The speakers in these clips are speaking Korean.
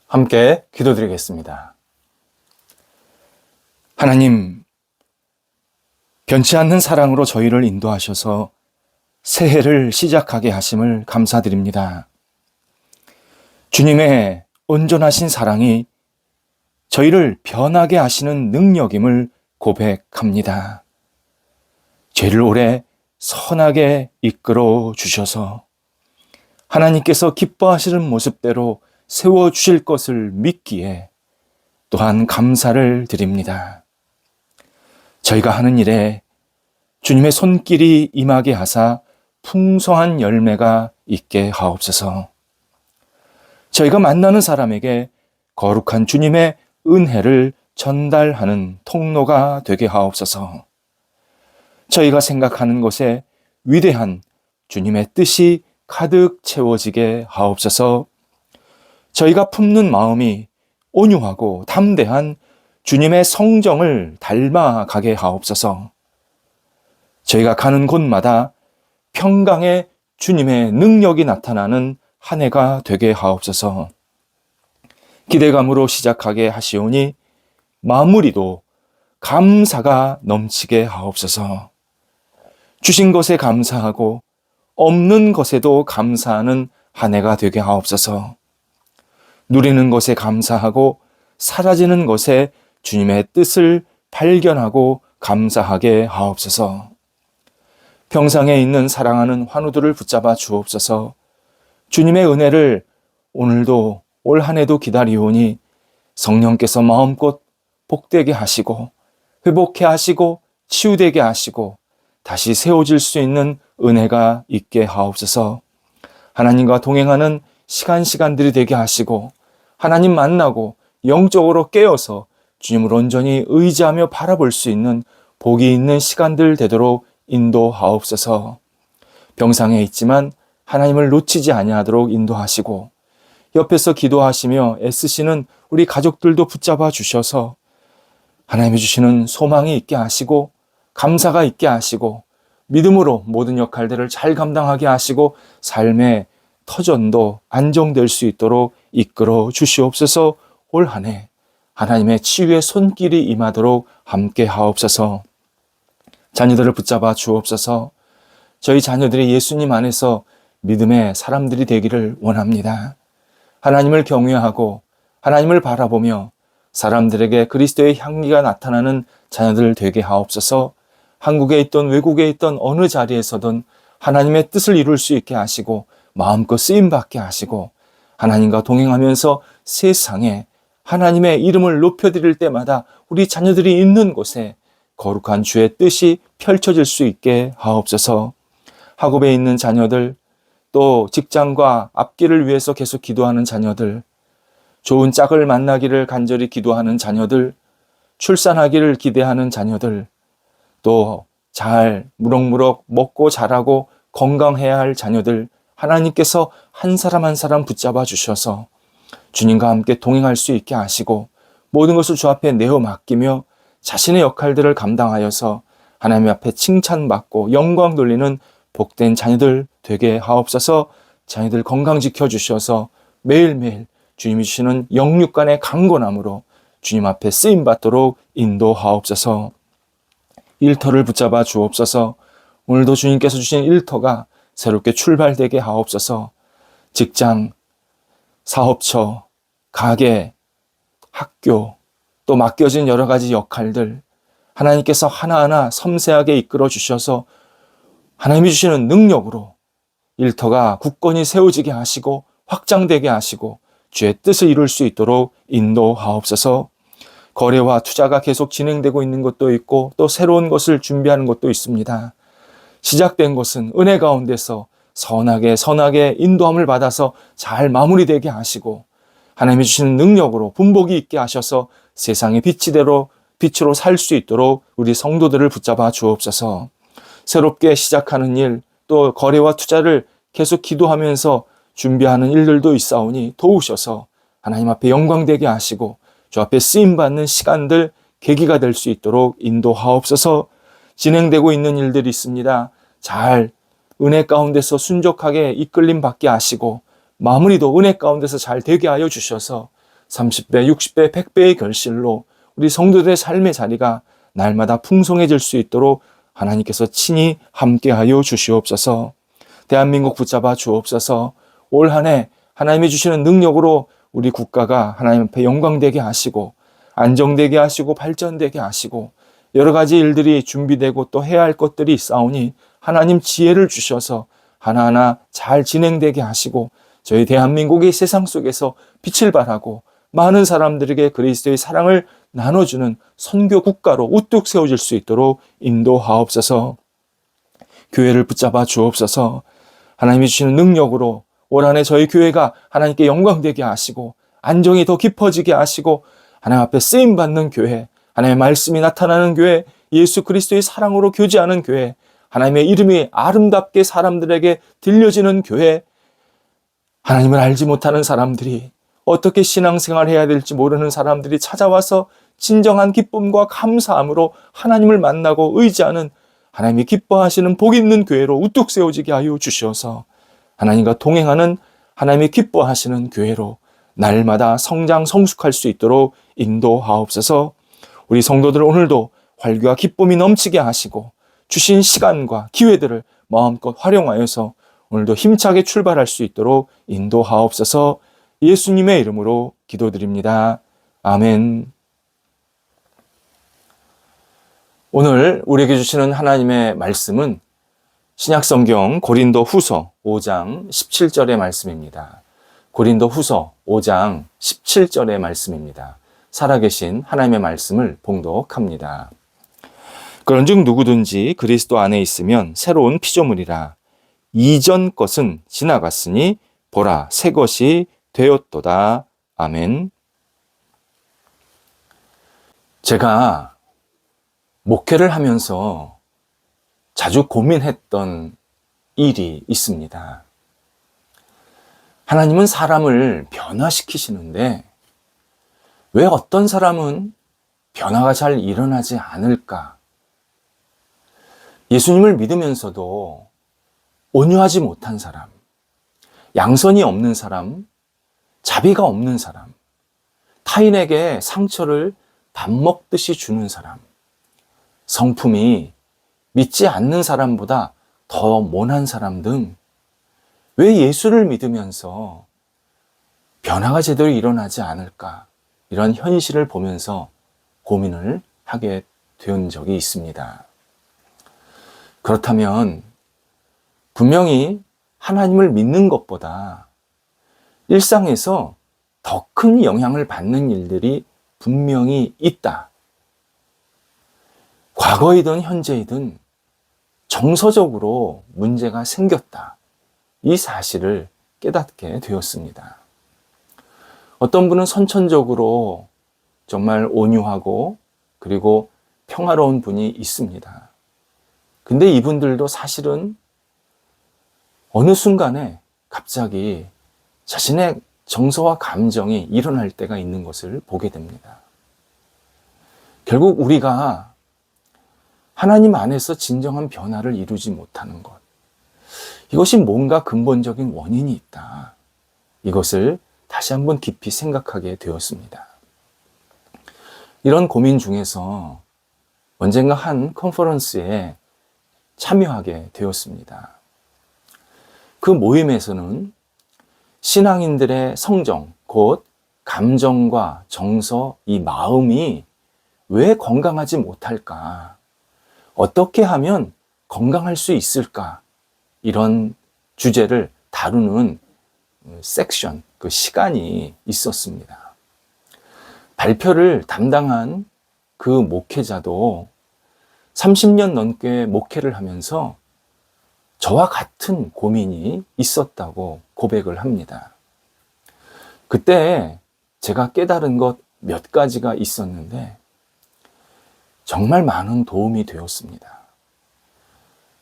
함께 기도드리겠습니다. 하나님, 변치 않는 사랑으로 저희를 인도하셔서 새해를 시작하게 하심을 감사드립니다. 주님의 온전하신 사랑이 저희를 변하게 하시는 능력임을 고백합니다. 죄를 오래 선하게 이끌어 주셔서 하나님께서 기뻐하시는 모습대로 세워주실 것을 믿기에 또한 감사를 드립니다. 저희가 하는 일에 주님의 손길이 임하게 하사 풍성한 열매가 있게 하옵소서. 저희가 만나는 사람에게 거룩한 주님의 은혜를 전달하는 통로가 되게 하옵소서. 저희가 생각하는 것에 위대한 주님의 뜻이 가득 채워지게 하옵소서. 저희가 품는 마음이 온유하고 담대한 주님의 성정을 닮아가게 하옵소서. 저희가 가는 곳마다 평강의 주님의 능력이 나타나는 한 해가 되게 하옵소서. 기대감으로 시작하게 하시오니 마무리도 감사가 넘치게 하옵소서. 주신 것에 감사하고 없는 것에도 감사하는 한 해가 되게 하옵소서. 누리는 것에 감사하고 사라지는 것에 주님의 뜻을 발견하고 감사하게 하옵소서. 평상에 있는 사랑하는 환우들을 붙잡아 주옵소서. 주님의 은혜를 오늘도 올 한 해도 기다리오니 성령께서 마음껏 복되게 하시고 회복해 하시고 치유되게 하시고 다시 세워질 수 있는 은혜가 있게 하옵소서. 하나님과 동행하는 시간들이 되게 하시고 하나님 만나고 영적으로 깨어서 주님을 온전히 의지하며 바라볼 수 있는 복이 있는 시간들 되도록 인도하옵소서. 병상에 있지만 하나님을 놓치지 아니하도록 인도하시고 옆에서 기도하시며 애쓰시는 우리 가족들도 붙잡아 주셔서 하나님이 주시는 소망이 있게 하시고 감사가 있게 하시고 믿음으로 모든 역할들을 잘 감당하게 하시고 삶의 터전도 안정될 수 있도록 이끌어 주시옵소서. 올 한 해 하나님의 치유의 손길이 임하도록 함께 하옵소서. 자녀들을 붙잡아 주옵소서. 저희 자녀들이 예수님 안에서 믿음의 사람들이 되기를 원합니다. 하나님을 경외하고 하나님을 바라보며 사람들에게 그리스도의 향기가 나타나는 자녀들 되게 하옵소서. 한국에 있던 외국에 있던 어느 자리에서든 하나님의 뜻을 이룰 수 있게 하시고 마음껏 쓰임받게 하시고 하나님과 동행하면서 세상에 하나님의 이름을 높여드릴 때마다 우리 자녀들이 있는 곳에 거룩한 주의 뜻이 펼쳐질 수 있게 하옵소서. 학업에 있는 자녀들, 또 직장과 앞길을 위해서 계속 기도하는 자녀들, 좋은 짝을 만나기를 간절히 기도하는 자녀들, 출산하기를 기대하는 자녀들, 또 잘 무럭무럭 먹고 자라고 건강해야 할 자녀들, 하나님께서 한 사람 한 사람 붙잡아 주셔서 주님과 함께 동행할 수 있게 하시고 모든 것을 주 앞에 내어 맡기며 자신의 역할들을 감당하여서 하나님 앞에 칭찬받고 영광 돌리는 복된 자녀들 되게 하옵소서. 자녀들 건강 지켜주셔서 매일매일 주님이 주시는 영육간의 강건함으로 주님 앞에 쓰임받도록 인도하옵소서. 일터를 붙잡아 주옵소서. 오늘도 주님께서 주신 일터가 새롭게 출발되게 하옵소서. 직장, 사업처, 가게, 학교, 또 맡겨진 여러 가지 역할들 하나님께서 하나하나 섬세하게 이끌어 주셔서 하나님이 주시는 능력으로 일터가 굳건히 세워지게 하시고 확장되게 하시고 주의 뜻을 이룰 수 있도록 인도하옵소서. 거래와 투자가 계속 진행되고 있는 것도 있고 또 새로운 것을 준비하는 것도 있습니다. 시작된 것은 은혜 가운데서 선하게 인도함을 받아서 잘 마무리되게 하시고 하나님이 주시는 능력으로 분복이 있게 하셔서 세상의 빛으로 살 수 있도록 우리 성도들을 붙잡아 주옵소서. 새롭게 시작하는 일, 또 거래와 투자를 계속 기도하면서 준비하는 일들도 있사오니 도우셔서 하나님 앞에 영광되게 하시고 주 앞에 쓰임받는 시간들, 계기가 될 수 있도록 인도하옵소서. 진행되고 있는 일들이 있습니다. 잘 은혜 가운데서 순적하게 이끌림 받게 하시고 마무리도 은혜 가운데서 잘 되게 하여 주셔서 30배, 60배, 100배의 결실로 우리 성도들의 삶의 자리가 날마다 풍성해질 수 있도록 하나님께서 친히 함께하여 주시옵소서. 대한민국 붙잡아 주옵소서. 올 한 해 하나님이 주시는 능력으로 우리 국가가 하나님 앞에 영광되게 하시고 안정되게 하시고 발전되게 하시고 여러 가지 일들이 준비되고 또 해야 할 것들이 있사오니 하나님 지혜를 주셔서 하나하나 잘 진행되게 하시고 저희 대한민국이 세상 속에서 빛을 발하고 많은 사람들에게 그리스도의 사랑을 나눠주는 선교 국가로 우뚝 세워질 수 있도록 인도하옵소서. 교회를 붙잡아 주옵소서. 하나님이 주시는 능력으로 올 한 해 저희 교회가 하나님께 영광되게 하시고 안정이 더 깊어지게 하시고 하나님 앞에 쓰임받는 교회, 하나님의 말씀이 나타나는 교회, 예수 그리스도의 사랑으로 교제하는 교회, 하나님의 이름이 아름답게 사람들에게 들려지는 교회, 하나님을 알지 못하는 사람들이 어떻게 신앙생활을 해야 될지 모르는 사람들이 찾아와서 진정한 기쁨과 감사함으로 하나님을 만나고 의지하는 하나님이 기뻐하시는 복 있는 교회로 우뚝 세워지게 하여 주셔서 하나님과 동행하는 하나님이 기뻐하시는 교회로 날마다 성장 성숙할 수 있도록 인도하옵소서. 우리 성도들 오늘도 활기와 기쁨이 넘치게 하시고 주신 시간과 기회들을 마음껏 활용하여서 오늘도 힘차게 출발할 수 있도록 인도하옵소서. 예수님의 이름으로 기도드립니다. 아멘. 오늘 우리에게 주시는 하나님의 말씀은 신약성경 고린도 후서 5장 17절의 말씀입니다. 고린도 후서 5장 17절의 말씀입니다. 살아계신 하나님의 말씀을 봉독합니다. 그런즉 누구든지 그리스도 안에 있으면 새로운 피조물이라. 이전 것은 지나갔으니 보라 새 것이 되었도다. 아멘. 제가 목회를 하면서 자주 고민했던 일이 있습니다. 하나님은 사람을 변화시키시는데 왜 어떤 사람은 변화가 잘 일어나지 않을까? 예수님을 믿으면서도 온유하지 못한 사람, 양선이 없는 사람, 자비가 없는 사람, 타인에게 상처를 밥 먹듯이 주는 사람, 성품이 믿지 않는 사람보다 더 모난 사람 등 왜 예수를 믿으면서 변화가 제대로 일어나지 않을까? 이런 현실을 보면서 고민을 하게 된 적이 있습니다. 그렇다면 분명히 하나님을 믿는 것보다 일상에서 더 큰 영향을 받는 일들이 분명히 있다. 과거이든 현재이든 정서적으로 문제가 생겼다. 이 사실을 깨닫게 되었습니다. 어떤 분은 선천적으로 정말 온유하고 그리고 평화로운 분이 있습니다. 근데 이분들도 사실은 어느 순간에 갑자기 자신의 정서와 감정이 일어날 때가 있는 것을 보게 됩니다. 결국 우리가 하나님 안에서 진정한 변화를 이루지 못하는 것, 이것이 뭔가 근본적인 원인이 있다. 이것을 다시 한번 깊이 생각하게 되었습니다. 이런 고민 중에서 언젠가 한 컨퍼런스에 참여하게 되었습니다. 그 모임에서는 신앙인들의 성정, 곧 감정과 정서, 이 마음이 왜 건강하지 못할까? 어떻게 하면 건강할 수 있을까? 이런 주제를 다루는 섹션, 그 시간이 있었습니다. 발표를 담당한 그 목회자도 30년 넘게 목회를 하면서 저와 같은 고민이 있었다고 고백을 합니다. 그때 제가 깨달은 것 몇 가지가 있었는데 정말 많은 도움이 되었습니다.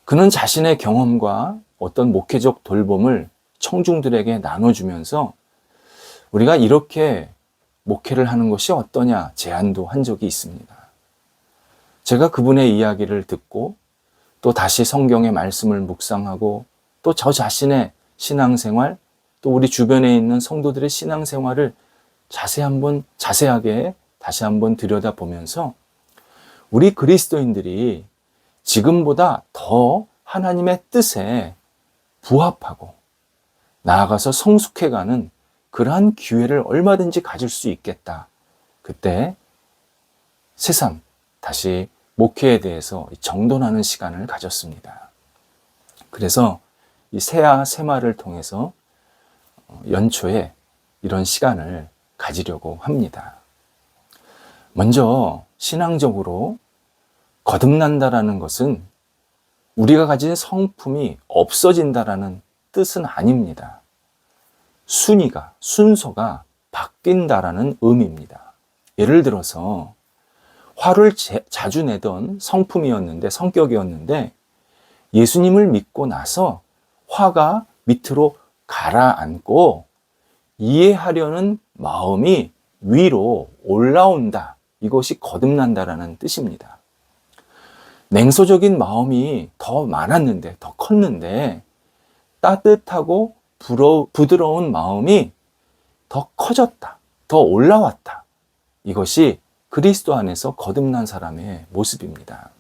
그는 자신의 경험과 어떤 목회적 돌봄을 청중들에게 나눠주면서 우리가 이렇게 목회를 하는 것이 어떠냐 제안도 한 적이 있습니다. 제가 그분의 이야기를 듣고 또 다시 성경의 말씀을 묵상하고 또 저 자신의 신앙생활, 또 우리 주변에 있는 성도들의 신앙생활을 자세하게 다시 한번 들여다보면서 우리 그리스도인들이 지금보다 더 하나님의 뜻에 부합하고 나아가서 성숙해가는 그러한 기회를 얼마든지 가질 수 있겠다. 그때 새삼 다시 목회에 대해서 정돈하는 시간을 가졌습니다. 그래서 이 새하 새말을 통해서 연초에 이런 시간을 가지려고 합니다. 먼저 신앙적으로 거듭난다라는 것은 우리가 가진 성품이 없어진다라는 뜻은 아닙니다. 순서가 바뀐다라는 의미입니다. 예를 들어서 화를 자주 내던 성격이었는데 예수님을 믿고 나서 화가 밑으로 가라앉고 이해하려는 마음이 위로 올라온다. 이것이 거듭난다라는 뜻입니다. 냉소적인 마음이 더 많았는데, 더 컸는데 따뜻하고 부드러운 마음이 더 커졌다. 더 올라왔다. 이것이 그리스도 안에서 거듭난 사람의 모습입니다.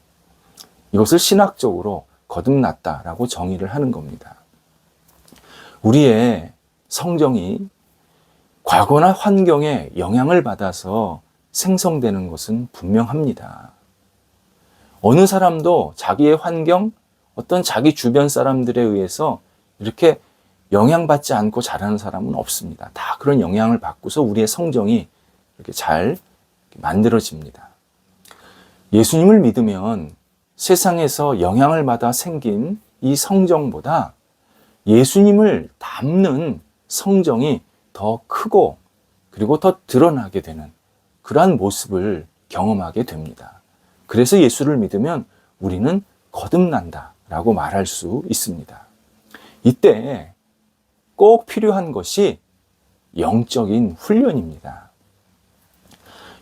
이것을 신학적으로 거듭났다라고 정의를 하는 겁니다. 우리의 성정이 과거나 환경에 영향을 받아서 생성되는 것은 분명합니다. 어느 사람도 자기의 환경, 어떤 자기 주변 사람들에 의해서 이렇게 영향받지 않고 자라는 사람은 없습니다. 다 그런 영향을 받고서 우리의 성정이 이렇게 잘 만들어집니다. 예수님을 믿으면 세상에서 영향을 받아 생긴 이 성정보다 예수님을 닮는 성정이 더 크고 그리고 더 드러나게 되는 그러한 모습을 경험하게 됩니다. 그래서 예수를 믿으면 우리는 거듭난다라고 말할 수 있습니다. 이때 꼭 필요한 것이 영적인 훈련입니다.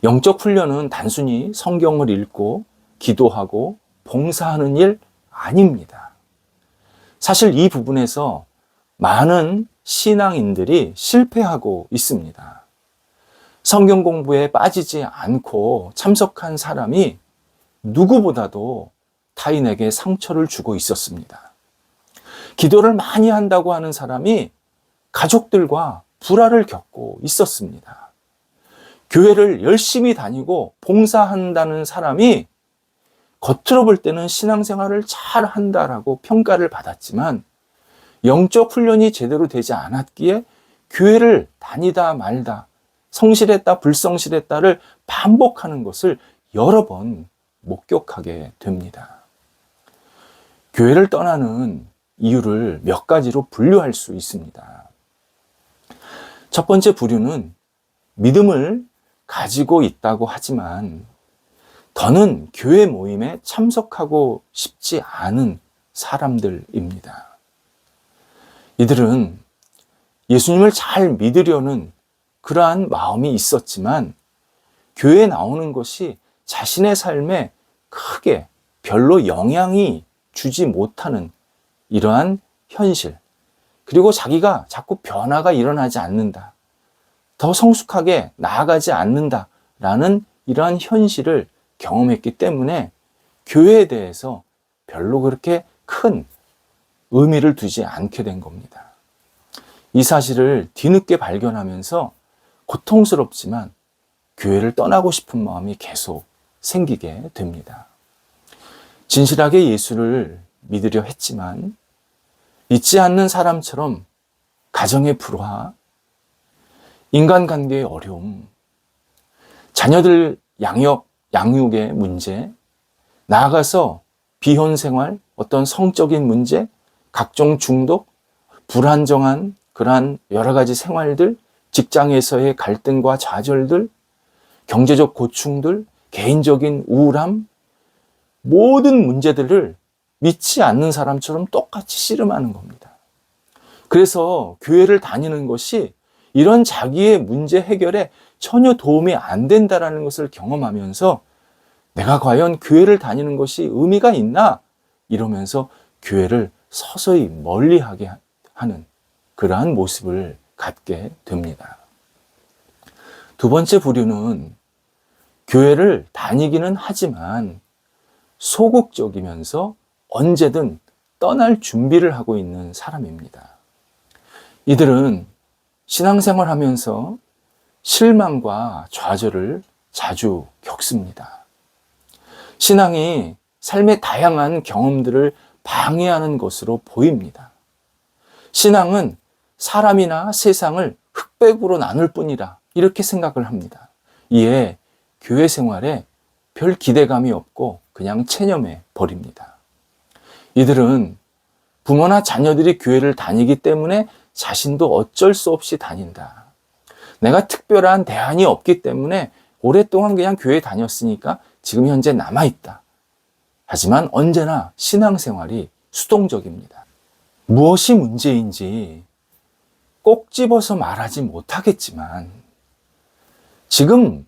영적 훈련은 단순히 성경을 읽고 기도하고 봉사하는 일 아닙니다. 사실 이 부분에서 많은 신앙인들이 실패하고 있습니다. 성경 공부에 빠지지 않고 참석한 사람이 누구보다도 타인에게 상처를 주고 있었습니다. 기도를 많이 한다고 하는 사람이 가족들과 불화를 겪고 있었습니다. 교회를 열심히 다니고 봉사한다는 사람이 겉으로 볼 때는 신앙생활을 잘 한다라고 평가를 받았지만 영적 훈련이 제대로 되지 않았기에 교회를 다니다 말다, 성실했다, 불성실했다를 반복하는 것을 여러 번 목격하게 됩니다. 교회를 떠나는 이유를 몇 가지로 분류할 수 있습니다. 첫 번째 부류는 믿음을 가지고 있다고 하지만 더는 교회 모임에 참석하고 싶지 않은 사람들입니다. 이들은 예수님을 잘 믿으려는 그러한 마음이 있었지만 교회에 나오는 것이 자신의 삶에 크게 별로 영향이 주지 못하는 이러한 현실, 그리고 자기가 자꾸 변화가 일어나지 않는다, 더 성숙하게 나아가지 않는다라는 이러한 현실을 경험했기 때문에 교회에 대해서 별로 그렇게 큰 의미를 두지 않게 된 겁니다. 이 사실을 뒤늦게 발견하면서 고통스럽지만 교회를 떠나고 싶은 마음이 계속 생기게 됩니다. 진실하게 예수를 믿으려 했지만 믿지 않는 사람처럼 가정의 불화, 인간관계의 어려움, 자녀들 양육의 문제, 나아가서 비혼생활, 어떤 성적인 문제, 각종 중독, 불안정한 그러한 여러 가지 생활들, 직장에서의 갈등과 좌절들, 경제적 고충들, 개인적인 우울함, 모든 문제들을 믿지 않는 사람처럼 똑같이 씨름하는 겁니다. 그래서 교회를 다니는 것이 이런 자기의 문제 해결에 전혀 도움이 안 된다라는 것을 경험하면서 내가 과연 교회를 다니는 것이 의미가 있나? 이러면서 교회를 서서히 멀리하게 하는 그러한 모습을 갖게 됩니다. 두 번째 부류는 교회를 다니기는 하지만 소극적이면서 언제든 떠날 준비를 하고 있는 사람입니다. 이들은 신앙생활 하면서 실망과 좌절을 자주 겪습니다. 신앙이 삶의 다양한 경험들을 방해하는 것으로 보입니다. 신앙은 사람이나 세상을 흑백으로 나눌 뿐이라 이렇게 생각을 합니다. 이에 교회 생활에 별 기대감이 없고 그냥 체념해 버립니다. 이들은 부모나 자녀들이 교회를 다니기 때문에 자신도 어쩔 수 없이 다닌다. 내가 특별한 대안이 없기 때문에 오랫동안 그냥 교회 다녔으니까 지금 현재 남아있다. 하지만 언제나 신앙생활이 수동적입니다. 무엇이 문제인지 꼭 집어서 말하지 못하겠지만 지금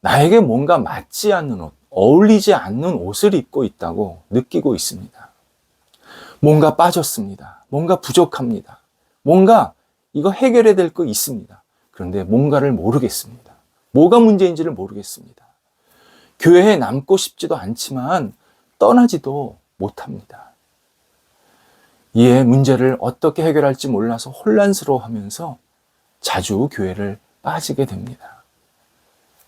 나에게 뭔가 맞지 않는 옷, 어울리지 않는 옷을 입고 있다고 느끼고 있습니다. 뭔가 빠졌습니다. 뭔가 부족합니다. 뭔가 이거 해결해야 될 거 있습니다. 그런데 뭔가를 모르겠습니다. 뭐가 문제인지를 모르겠습니다. 교회에 남고 싶지도 않지만 떠나지도 못합니다. 이에 문제를 어떻게 해결할지 몰라서 혼란스러워하면서 자주 교회를 빠지게 됩니다.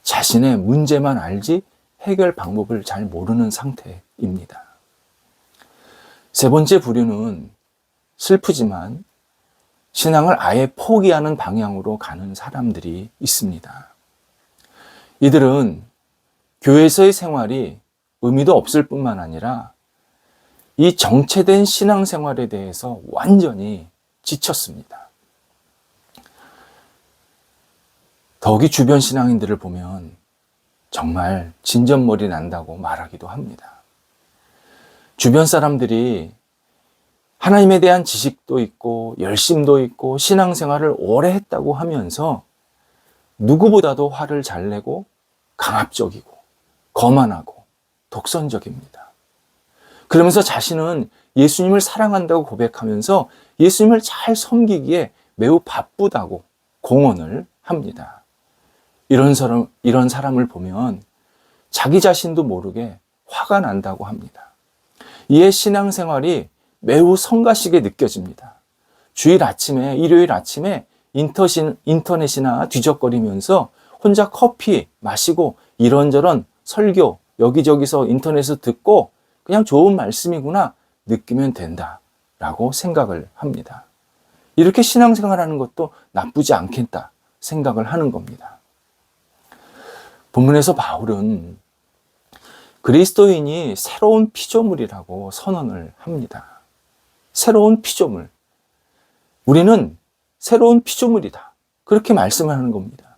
자신의 문제만 알지 해결 방법을 잘 모르는 상태입니다. 세 번째 부류는 슬프지만 신앙을 아예 포기하는 방향으로 가는 사람들이 있습니다. 이들은 교회에서의 생활이 의미도 없을 뿐만 아니라 이 정체된 신앙생활에 대해서 완전히 지쳤습니다. 더욱이 주변 신앙인들을 보면 정말 진전머리 난다고 말하기도 합니다. 주변 사람들이 하나님에 대한 지식도 있고 열심도 있고 신앙생활을 오래 했다고 하면서 누구보다도 화를 잘 내고 강압적이고 거만하고 독선적입니다. 그러면서 자신은 예수님을 사랑한다고 고백하면서 예수님을 잘 섬기기에 매우 바쁘다고 공언을 합니다. 이런 사람을 보면 자기 자신도 모르게 화가 난다고 합니다. 이에 신앙생활이 매우 성가시게 느껴집니다. 주일 아침에, 일요일 아침에 인터넷이나 뒤적거리면서 혼자 커피 마시고 이런저런 설교 여기저기서 인터넷에서 듣고 그냥 좋은 말씀이구나 느끼면 된다라고 생각을 합니다. 이렇게 신앙생활하는 것도 나쁘지 않겠다 생각을 하는 겁니다. 본문에서 바울은 그리스도인이 새로운 피조물이라고 선언을 합니다. 새로운 피조물. 우리는 새로운 피조물이다. 그렇게 말씀을 하는 겁니다.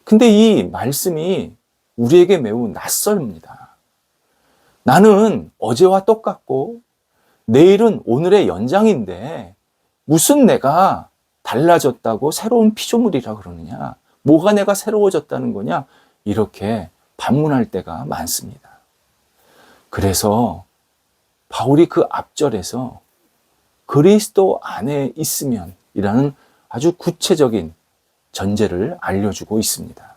근데 이 말씀이 우리에게 매우 낯설입니다. 나는 어제와 똑같고 내일은 오늘의 연장인데 무슨 내가 달라졌다고 새로운 피조물이라 그러느냐? 뭐가 내가 새로워졌다는 거냐? 이렇게 반문할 때가 많습니다. 그래서 바울이 그 앞절에서 그리스도 안에 있으면 이라는 아주 구체적인 전제를 알려주고 있습니다.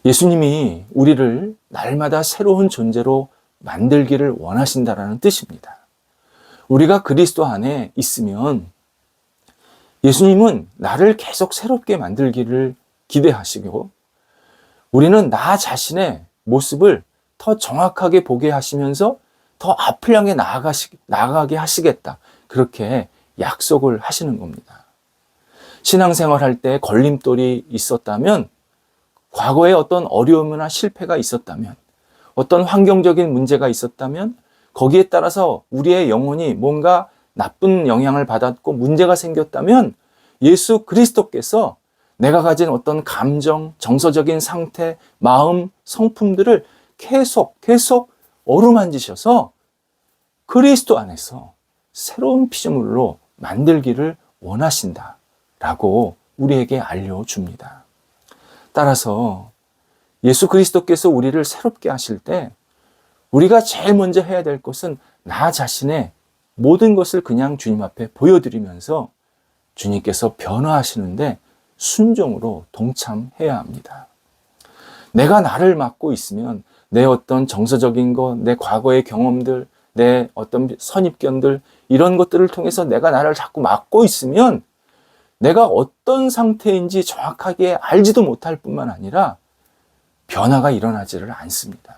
예수님이 우리를 날마다 새로운 존재로 만들기를 원하신다라는 뜻입니다. 우리가 그리스도 안에 있으면 예수님은 나를 계속 새롭게 만들기를 기대하시고 우리는 나 자신의 모습을 더 정확하게 보게 하시면서 더 앞을 향해 나아가게 하시겠다. 그렇게 약속을 하시는 겁니다. 신앙생활 할 때 걸림돌이 있었다면, 과거에 어떤 어려움이나 실패가 있었다면, 어떤 환경적인 문제가 있었다면, 거기에 따라서 우리의 영혼이 뭔가 나쁜 영향을 받았고 문제가 생겼다면 예수 그리스도께서 내가 가진 어떤 감정, 정서적인 상태, 마음, 성품들을 계속 어루만지셔서 그리스도 안에서 새로운 피조물로 만들기를 원하신다라고 우리에게 알려줍니다. 따라서 예수 그리스도께서 우리를 새롭게 하실 때 우리가 제일 먼저 해야 될 것은 나 자신의 모든 것을 그냥 주님 앞에 보여드리면서 주님께서 변화하시는데 순종으로 동참해야 합니다. 내가 나를 맡고 있으면 내 어떤 정서적인 것, 내 과거의 경험들, 내 어떤 선입견들, 이런 것들을 통해서 내가 나를 자꾸 맡고 있으면 내가 어떤 상태인지 정확하게 알지도 못할 뿐만 아니라 변화가 일어나지를 않습니다.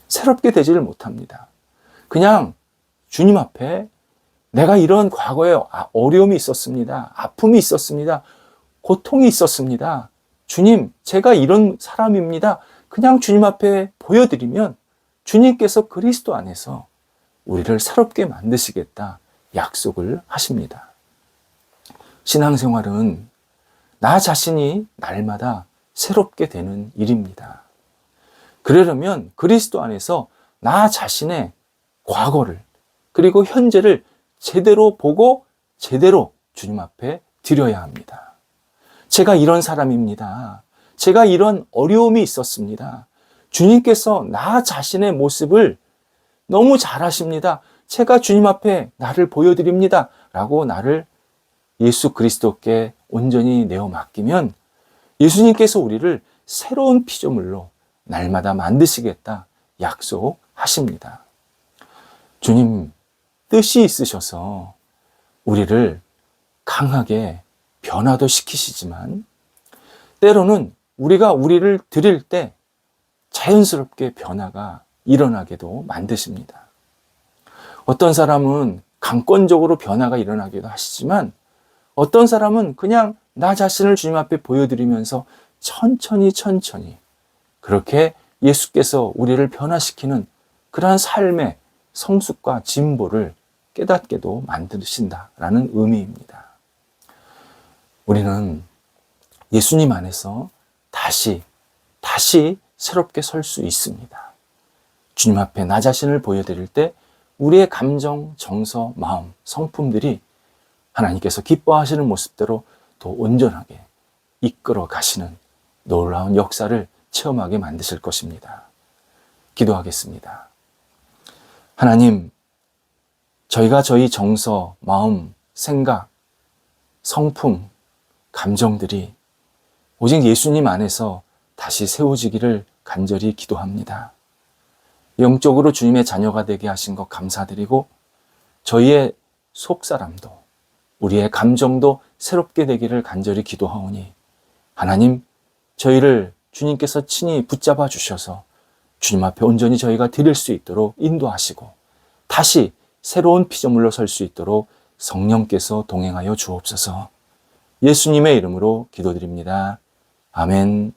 새롭게 되지를 못합니다. 그냥 주님 앞에 내가 이런 과거에 어려움이 있었습니다. 아픔이 있었습니다. 고통이 있었습니다. 주님, 제가 이런 사람입니다. 그냥 주님 앞에 보여드리면 주님께서 그리스도 안에서 우리를 새롭게 만드시겠다 약속을 하십니다. 신앙생활은 나 자신이 날마다 새롭게 되는 일입니다. 그러려면 그리스도 안에서 나 자신의 과거를 그리고 현재를 제대로 보고 제대로 주님 앞에 드려야 합니다. 제가 이런 사람입니다. 제가 이런 어려움이 있었습니다. 주님께서 나 자신의 모습을 너무 잘 아십니다. 제가 주님 앞에 나를 보여드립니다. 라고 나를 예수 그리스도께 온전히 내어 맡기면 예수님께서 우리를 새로운 피조물로 날마다 만드시겠다 약속하십니다. 주님 뜻이 있으셔서 우리를 강하게 변화도 시키시지만 때로는 우리가 우리를 드릴 때 자연스럽게 변화가 일어나게도 만드십니다. 어떤 사람은 강권적으로 변화가 일어나기도 하시지만 어떤 사람은 그냥 나 자신을 주님 앞에 보여드리면서 천천히 그렇게 예수께서 우리를 변화시키는 그러한 삶의 성숙과 진보를 깨닫게도 만드신다라는 의미입니다. 우리는 예수님 안에서 다시 새롭게 설 수 있습니다. 주님 앞에 나 자신을 보여드릴 때 우리의 감정, 정서, 마음, 성품들이 하나님께서 기뻐하시는 모습대로 더 온전하게 이끌어 가시는 놀라운 역사를 체험하게 만드실 것입니다. 기도하겠습니다. 하나님, 저희가 저희 정서, 마음, 생각, 성품, 감정들이 오직 예수님 안에서 다시 세워지기를 간절히 기도합니다. 영적으로 주님의 자녀가 되게 하신 것 감사드리고 저희의 속사람도 우리의 감정도 새롭게 되기를 간절히 기도하오니 하나님, 저희를 주님께서 친히 붙잡아 주셔서 주님 앞에 온전히 저희가 드릴 수 있도록 인도하시고 다시 새로운 피조물로 설 수 있도록 성령께서 동행하여 주옵소서. 예수님의 이름으로 기도드립니다. 아멘.